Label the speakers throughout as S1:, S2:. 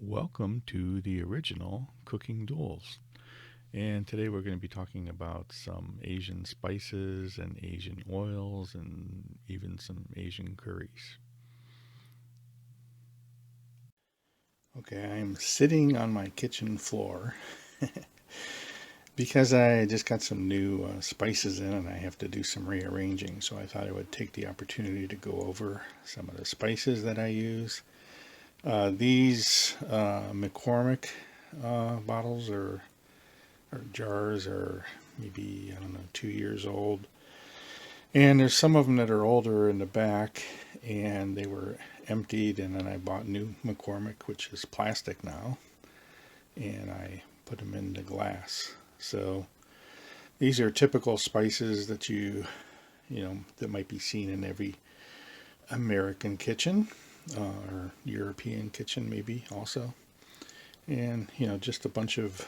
S1: Welcome to the original Cooking Duels. And today we're going to be talking about some Asian spices and Asian oils and even some Asian curries. Okay, I'm sitting on my kitchen floor because I just got some new spices in and I have to do some rearranging. So I thought I would take the opportunity to go over some of the spices that I use. These McCormick bottles or jars are maybe, I don't know, 2 years old. And there's some of them that are older in the back, and they were emptied, and then I bought new McCormick, which is plastic now, and I put them into glass. So these are typical spices that that might be seen in every American kitchen or European kitchen, maybe also. And, just a bunch of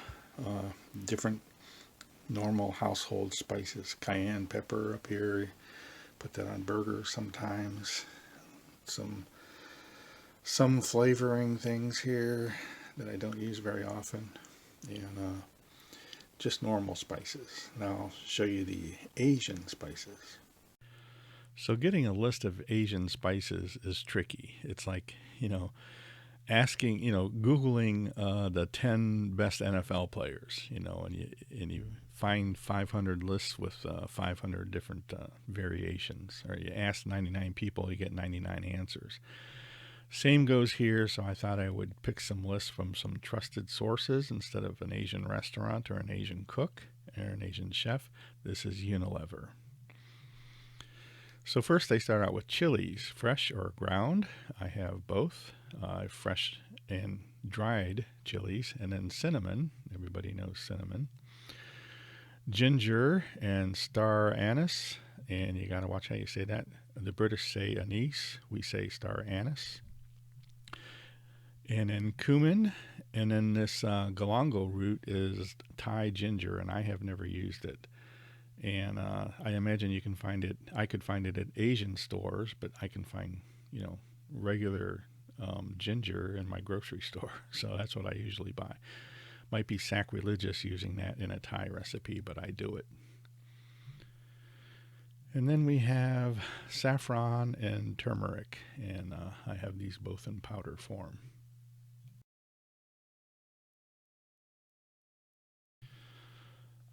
S1: different normal household spices. Cayenne pepper up here, put that on burgers sometimes. Some flavoring things here that I don't use very often, and just normal spices. Now I'll show you the Asian spices. So getting a list of Asian spices is tricky. It's like, asking, Googling the 10 best NFL players, and you find 500 lists with 500 different variations. Or you ask 99 people, you get 99 answers. Same goes here, so I thought I would pick some lists from some trusted sources instead of an Asian restaurant or an Asian cook or an Asian chef. This is Unilever. So first they start out with chilies, fresh or ground. I have both, fresh and dried chilies, and then cinnamon. Everybody knows cinnamon. Ginger and star anise, and you got to watch how you say that. The British say anise, we say star anise. And then cumin, and then this galangal root is Thai ginger, and I have never used it. And I imagine you can find it. I could find it at Asian stores, but I can find regular ginger in my grocery store. So that's what I usually buy. Might be sacrilegious using that in a Thai recipe, but I do it. And then we have saffron and turmeric, and I have these both in powder form.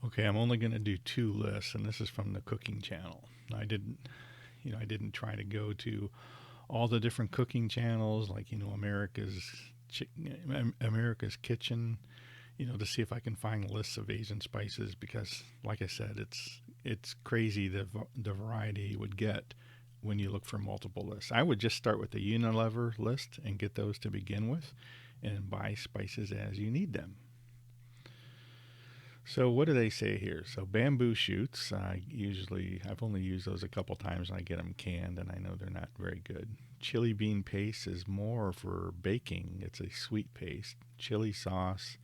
S1: Okay, I'm only going to do two lists, and this is from the cooking channel. I didn't try to go to all the different cooking channels like America's Kitchen, to see if I can find lists of Asian spices because, like I said, it's crazy the variety you would get when you look for multiple lists. I would just start with the Unilever list and get those to begin with, and buy spices as you need them. So what do they say here? So bamboo shoots. I've only used those a couple times, and I get them canned, and I know they're not very good. Chili bean paste is more for baking. It's a sweet paste. Chili sauce,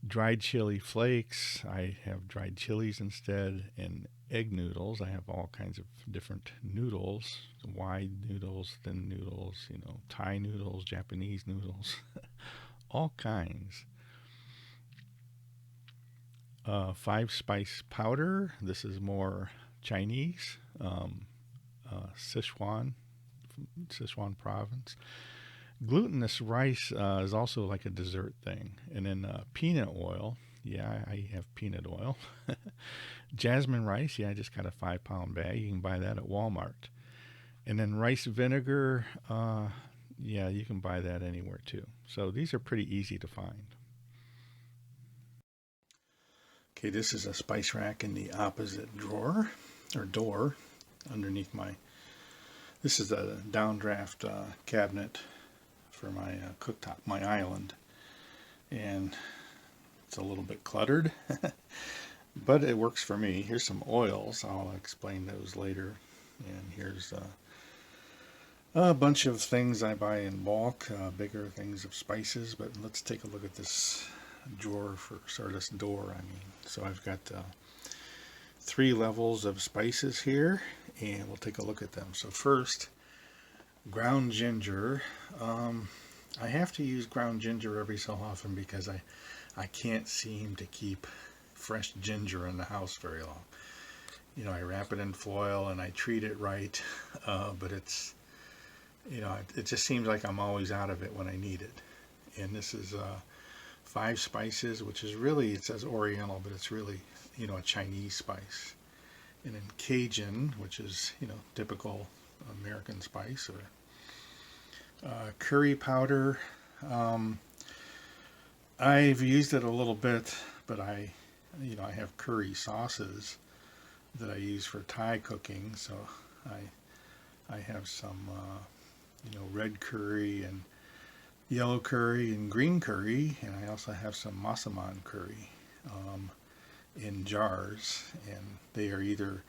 S1: dried chili flakes. I have dried chilies instead, and egg noodles. I have all kinds of different noodles: wide noodles, thin noodles, Thai noodles, Japanese noodles, all kinds. Five spice powder. This is more Chinese. Sichuan, Sichuan province. Glutinous rice is also like a dessert thing. And then peanut oil. Yeah, I have peanut oil. Jasmine rice. Yeah, I just got a 5 pound bag. You can buy that at Walmart. And then rice vinegar. Yeah, you can buy that anywhere too. So these are pretty easy to find. Okay, this is a spice rack in the opposite drawer or door underneath my. This is a downdraft cabinet for my cooktop, my island, and it's a little bit cluttered, but it works for me. Here's some oils. I'll explain those later. And here's a bunch of things I buy in bulk, bigger things of spices. But let's take a look at this drawer first, or this door, I mean. So I've got 3 levels of spices here, and we'll take a look at them. So first, ground ginger. I have to use ground ginger every so often because I can't seem to keep fresh ginger in the house very long. You know, I wrap it in foil and I treat it right, but it's, you know, it just seems like I'm always out of it when I need it. And this is 5 spices, which is really, it says Oriental, but it's really, you know, a Chinese spice. And then Cajun, which is, you know, typical American spice, or curry powder. Um, I've used it a little bit, but you know, I have curry sauces that I use for Thai cooking. So I have some, you know, red curry and yellow curry and green curry, and I also have some massaman curry in jars, and they are either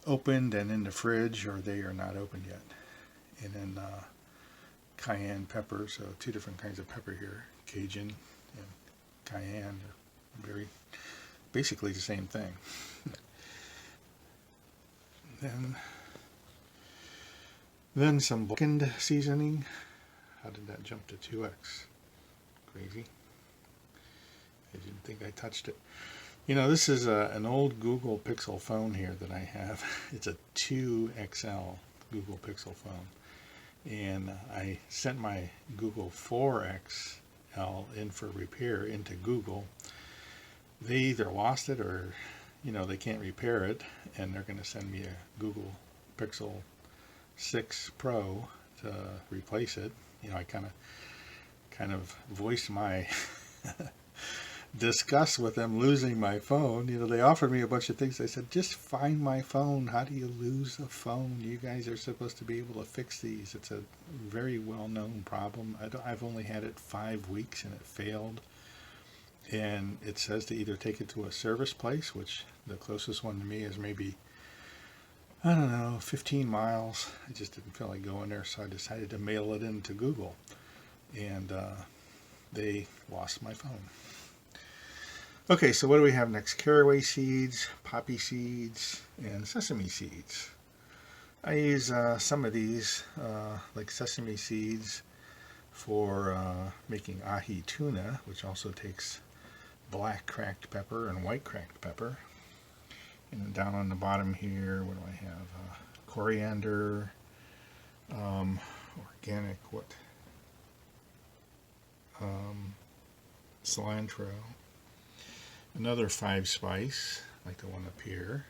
S1: opened and in the fridge, or they are not opened yet. And then cayenne pepper, so 2 different kinds of pepper here, Cajun and cayenne, are very basically the same thing. then then some blackened seasoning. How did that jump to 2x? Crazy. I didn't think I touched it. You know, this is an old Google Pixel phone here that I have. It's a 2XL Google Pixel phone. And I sent my Google 4XL in for repair into Google. They either lost it or, you know, they can't repair it, and they're going to send me a Google Pixel 6 Pro to replace it. You know, I kind of voiced my disgust with them losing my phone. You know, they offered me a bunch of things. I said, just find my phone. How do you lose a phone? You guys are supposed to be able to fix these. It's a very well-known problem. I've only had it 5 weeks and it failed. And it says to either take it to a service place, which the closest one to me is maybe, I don't know, 15 miles. I just didn't feel like going there, so I decided to mail it in to Google. And they lost my phone. Okay, so what do we have next? Caraway seeds, poppy seeds, and sesame seeds. I use some of these, like sesame seeds, for making ahi tuna, which also takes black cracked pepper and white cracked pepper. And then down on the bottom here, what do I have? Coriander, organic, cilantro, another 5 spice, like the one up here.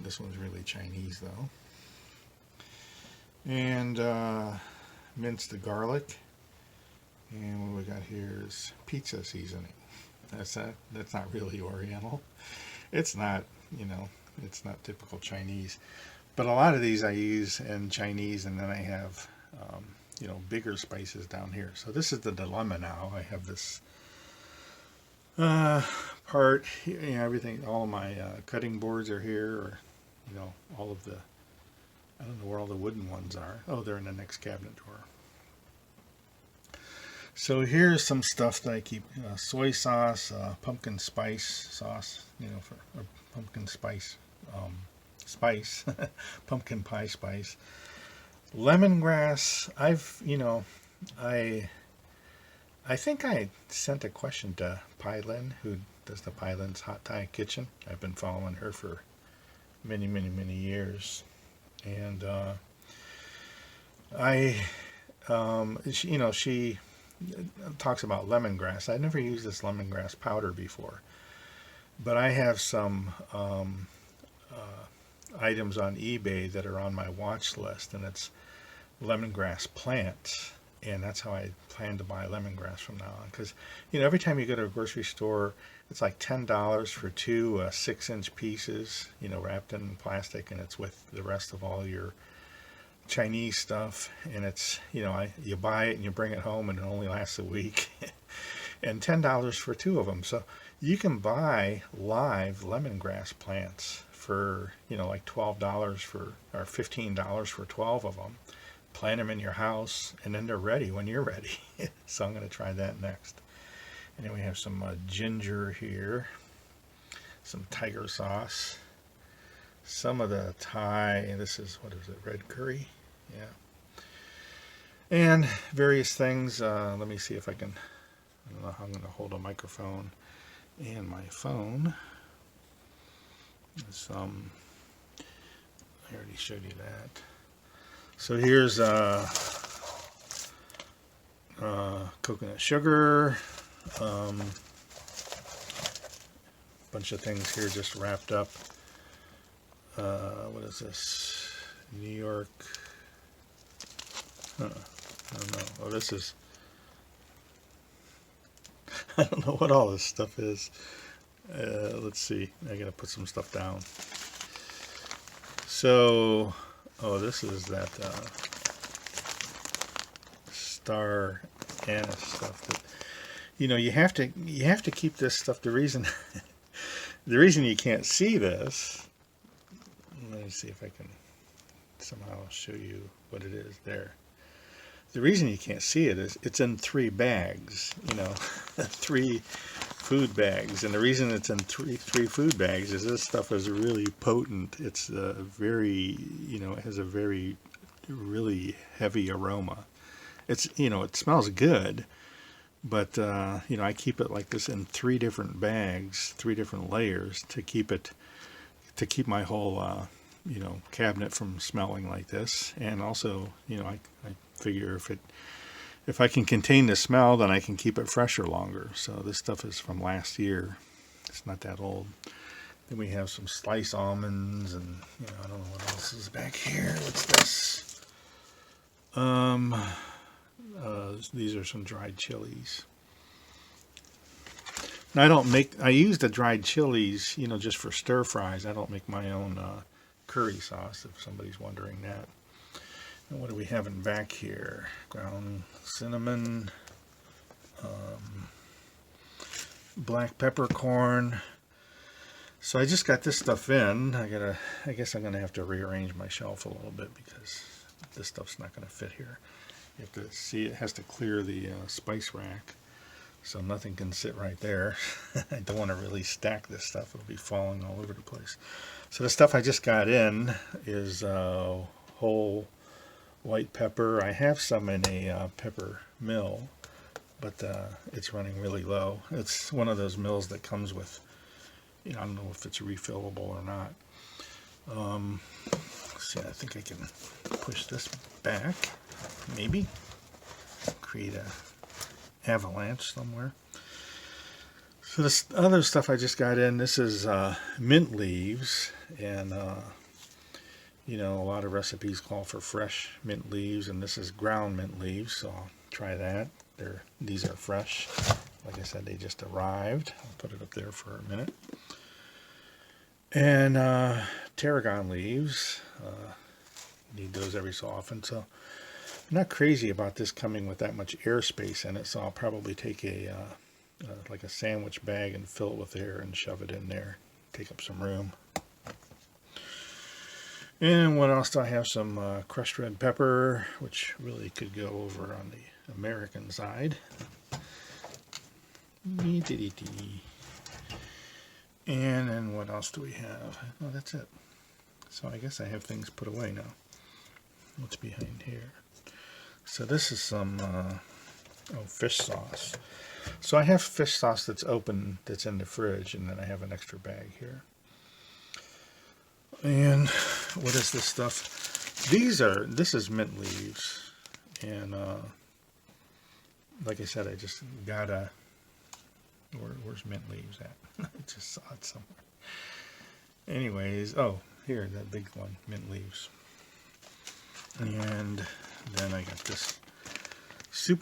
S1: This one's really Chinese though. And minced garlic. And what we got here is pizza seasoning. That's not really Oriental. It's not, you know, it's not typical Chinese. But a lot of these I use in Chinese, and then I have, you know, bigger spices down here. So this is the dilemma now. I have this part, you know, everything, all of my cutting boards are here, or, you know, all of the, I don't know where all the wooden ones are. Oh, they're in the next cabinet drawer. So here's some stuff that I keep: soy sauce, pumpkin spice sauce, you know, for pumpkin spice, spice, pumpkin pie spice, lemongrass. You know, I think I sent a question to Pylin, who does the Pylin's Hot Thai Kitchen. I've been following her for many, many, many years, and she talks about lemongrass. I never used this lemongrass powder before, but I have some items on eBay that are on my watch list, and it's lemongrass plants, and that's how I plan to buy lemongrass from now on. Because, you know, every time you go to a grocery store, it's like $10 for 2 6-inch pieces, you know, wrapped in plastic, and it's with the rest of all your Chinese stuff, and it's, you know, you buy it and you bring it home and it only lasts a week. And $10 for 2 of them. So you can buy live lemongrass plants for, you know, like $12 for, or $15 for 12 of them. Plant them in your house, and then they're ready when you're ready. So I'm going to try that next. And then we have some ginger here, some tiger sauce, some of the Thai, this is, what is it, red curry? Yeah. and various things. Let me see if I can. I don't know how I'm going to hold a microphone and my phone. I already showed you that. So here's coconut sugar. Bunch of things here just wrapped up. What is this? New York. I don't know. Oh, this is. I don't know what all this stuff is. Let's see. I gotta put some stuff down. So, oh, this is that star anise stuff. That you have to keep this stuff. The reason you can't see this. Let me see if I can somehow show you what it is there. The reason you can't see it is it's in 3 bags, 3 food bags. And the reason it's in three food bags is this stuff is really potent. It's very, it has a very, really heavy aroma. It's, it smells good, but, I keep it like this in 3 different bags, 3 different layers to keep my whole, cabinet from smelling like this. And also, I figure if I can contain the smell, then I can keep it fresher longer. So this stuff is from last year. It's not that old. Then we have some sliced almonds, and I don't know what else is back here. What's this? These are some dried chilies. Now I use the dried chilies, just for stir fries. I don't make my own curry sauce, if somebody's wondering that. And what do we have in back here? Ground cinnamon, black peppercorn. So I just got this stuff in. I guess I'm gonna have to rearrange my shelf a little bit because this stuff's not gonna fit here. You have to see it has to clear the spice rack, so nothing can sit right there. I don't want to really stack this stuff. It'll be falling all over the place. So the stuff I just got in is whole white pepper. I have some in a pepper mill, but it's running really low. It's one of those mills that comes with, I don't know if it's refillable or not. See, I think I can push this back, maybe create a avalanche somewhere. So this other stuff I just got in, this is mint leaves, and a lot of recipes call for fresh mint leaves, and this is ground mint leaves, so I'll try that. These are fresh. Like I said, they just arrived. I'll put it up there for a minute. And tarragon leaves, need those every so often. So I'm not crazy about this coming with that much airspace in it, so I'll probably take like a sandwich bag and fill it with air and shove it in there. Take up some room. And what else do I have? Some crushed red pepper, which really could go over on the American side. And then what else do we have? Oh, that's it. So I guess I have things put away now. What's behind here? So this is some fish sauce. So I have fish sauce that's open, that's in the fridge, and then I have an extra bag here. And what is this stuff? This is mint leaves. And like I said, I just got where's mint leaves at? I just saw it somewhere. Anyways, oh, here, that big one, mint leaves. And then I got this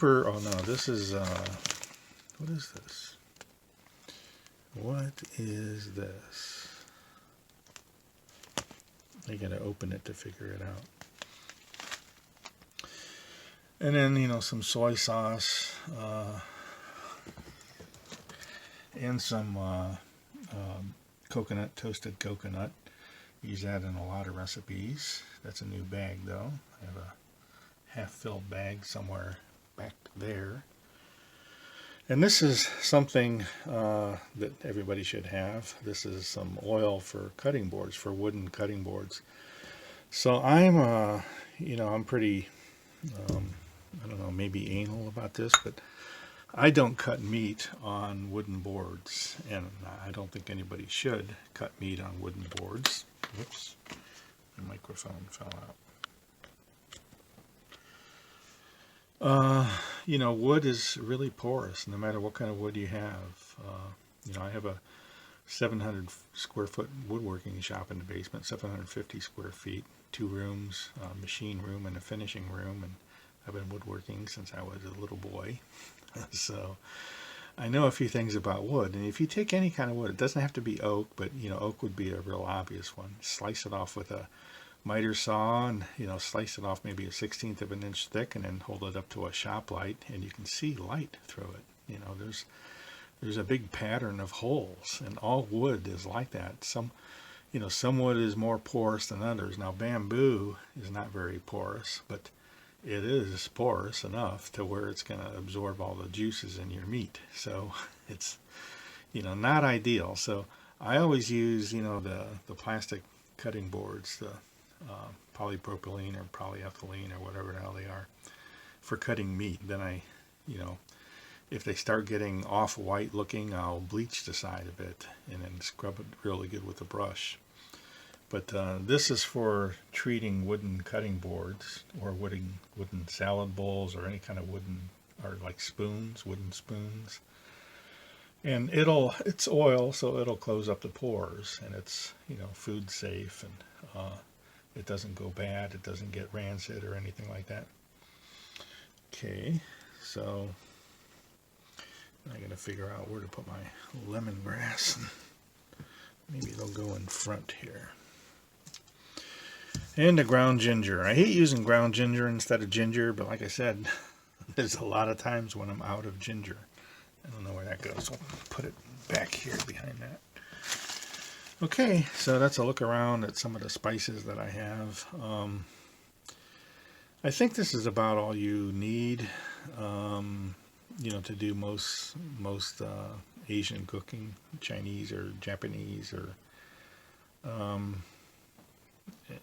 S1: oh no, this is, what is this? What is this? I gotta open it to figure it out. And then, some soy sauce, and some toasted coconut. Use that in a lot of recipes. That's a new bag though. I have a half-filled bag somewhere back there. And this is something that everybody should have. This is some oil for cutting boards, for wooden cutting boards. So I'm pretty I don't know, maybe anal about this, but I don't cut meat on wooden boards, and I don't think anybody should cut meat on wooden boards. Whoops, the microphone fell out. Wood is really porous, no matter what kind of wood you have. I have a 700 square foot woodworking shop in the basement, 750 square feet, 2 rooms, a machine room and a finishing room, and I've been woodworking since I was a little boy. So I know a few things about wood, and if you take any kind of wood, it doesn't have to be oak, but oak would be a real obvious one. Slice it off with a miter saw, and slice it off maybe a 1/16 of an inch thick, and then hold it up to a shop light, and you can see light through it. There's a big pattern of holes, and all wood is like that. Some wood is more porous than others. Now bamboo is not very porous, but it is porous enough to where it's going to absorb all the juices in your meat. So it's not ideal. So I always use the plastic cutting boards, the polypropylene or polyethylene or whatever the hell they are, for cutting meat. Then if they start getting off-white looking, I'll bleach the side of it and then scrub it really good with a brush. But this is for treating wooden cutting boards or wooden salad bowls or any kind of wooden, or like spoons, wooden spoons. And it's oil, so it'll close up the pores, and it's food safe, and it doesn't go bad, it doesn't get rancid or anything like that. Okay, so I gotta figure out where to put my lemongrass. Maybe it'll go in front here. And the ground ginger. I hate using ground ginger instead of ginger, but like I said, there's a lot of times when I'm out of ginger. I don't know where that goes. I'll put it back here behind that. Okay, so that's a look around at some of the spices that I have. I think this is about all you need, to do most Asian cooking, Chinese or Japanese or.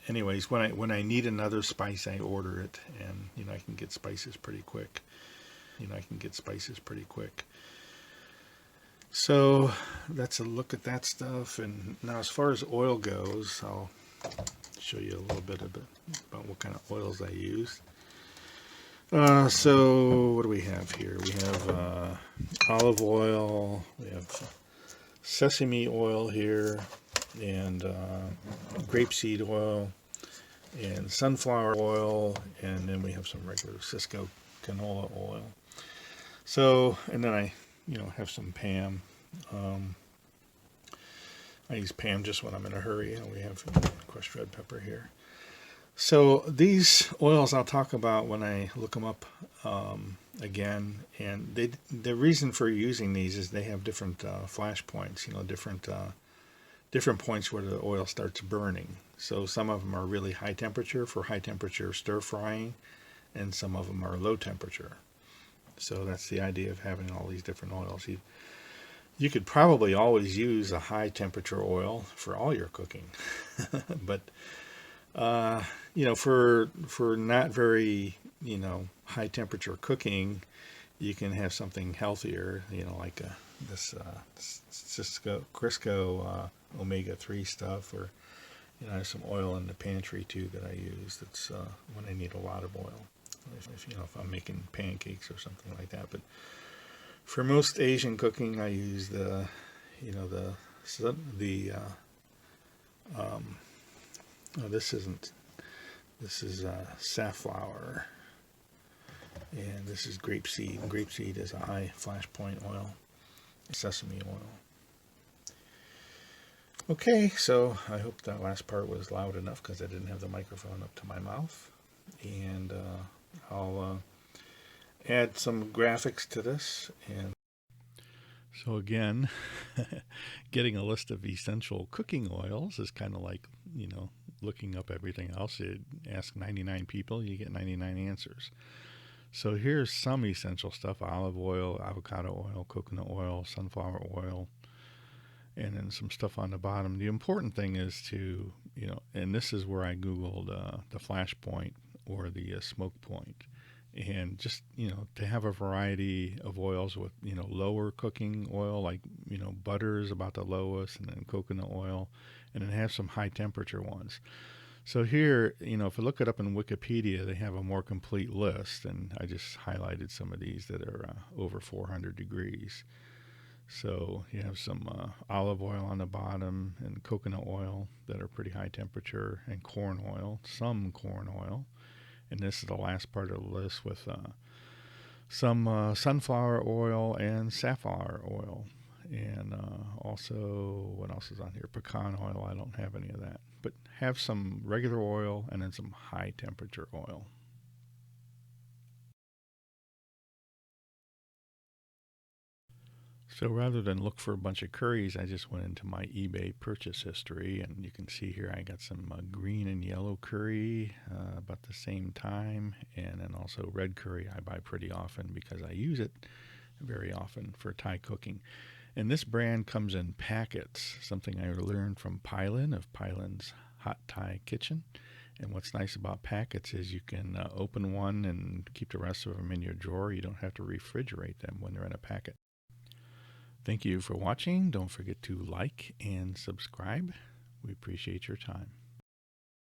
S1: Anyways, when I need another spice, I order it, and I can get spices pretty quick. So that's a look at that stuff. And now, as far as oil goes, I'll show you a little bit about what kind of oils I use. So what do we have here? We have olive oil. We have sesame oil here, and grapeseed oil, and sunflower oil, and then we have some regular Cisco canola oil. So, and then I have some Pam. I use Pam just when I'm in a hurry, and we have crushed red pepper here. So these oils I'll talk about when I look them up again, and the reason for using these is they have different flash points, different points where the oil starts burning. So some of them are really high temperature for high temperature stir frying, and some of them are low temperature. So that's the idea of having all these different oils. You could probably always use a high temperature oil for all your cooking, but for not very high temperature cooking, you can have something healthier, like this Crisco omega-3 stuff, or I have some oil in the pantry too that I use. That's when I need a lot of oil, if I'm making pancakes or something like that. But for most Asian cooking, I use this is safflower, and this is grapeseed. Grapeseed is a high flash point oil. Sesame oil. Okay, so I hope that last part was loud enough because I didn't have the microphone up to my mouth. And I'll add some graphics to this. And so again, getting a list of essential cooking oils is kind of like, looking up everything else. You ask 99 people, you get 99 answers. So here's some essential stuff: olive oil, avocado oil, coconut oil, sunflower oil, and then some stuff on the bottom. The important thing is to, and this is where I Googled the flash point or the smoke point. And just, to have a variety of oils with, lower cooking oil, like, butter is about the lowest, and then coconut oil, and then have some high temperature ones. So here, if you look it up in Wikipedia, they have a more complete list, and I just highlighted some of these that are over 400 degrees. So you have some olive oil on the bottom and coconut oil that are pretty high temperature, and corn oil, some corn oil. And this is the last part of the list with some sunflower oil and safflower oil. And also, what else is on here? Pecan oil. I don't have any of that. But have some regular oil and then some high temperature oil. So rather than look for a bunch of curries, I just went into my eBay purchase history, and you can see here I got some green and yellow curry about the same time, and then also red curry I buy pretty often because I use it very often for Thai cooking. And this brand comes in packets, something I learned from Pylon of Pylon's Hot Thai Kitchen. And what's nice about packets is you can open one and keep the rest of them in your drawer. You don't have to refrigerate them when they're in a packet. Thank you for watching. Don't forget to like and subscribe. We appreciate your time.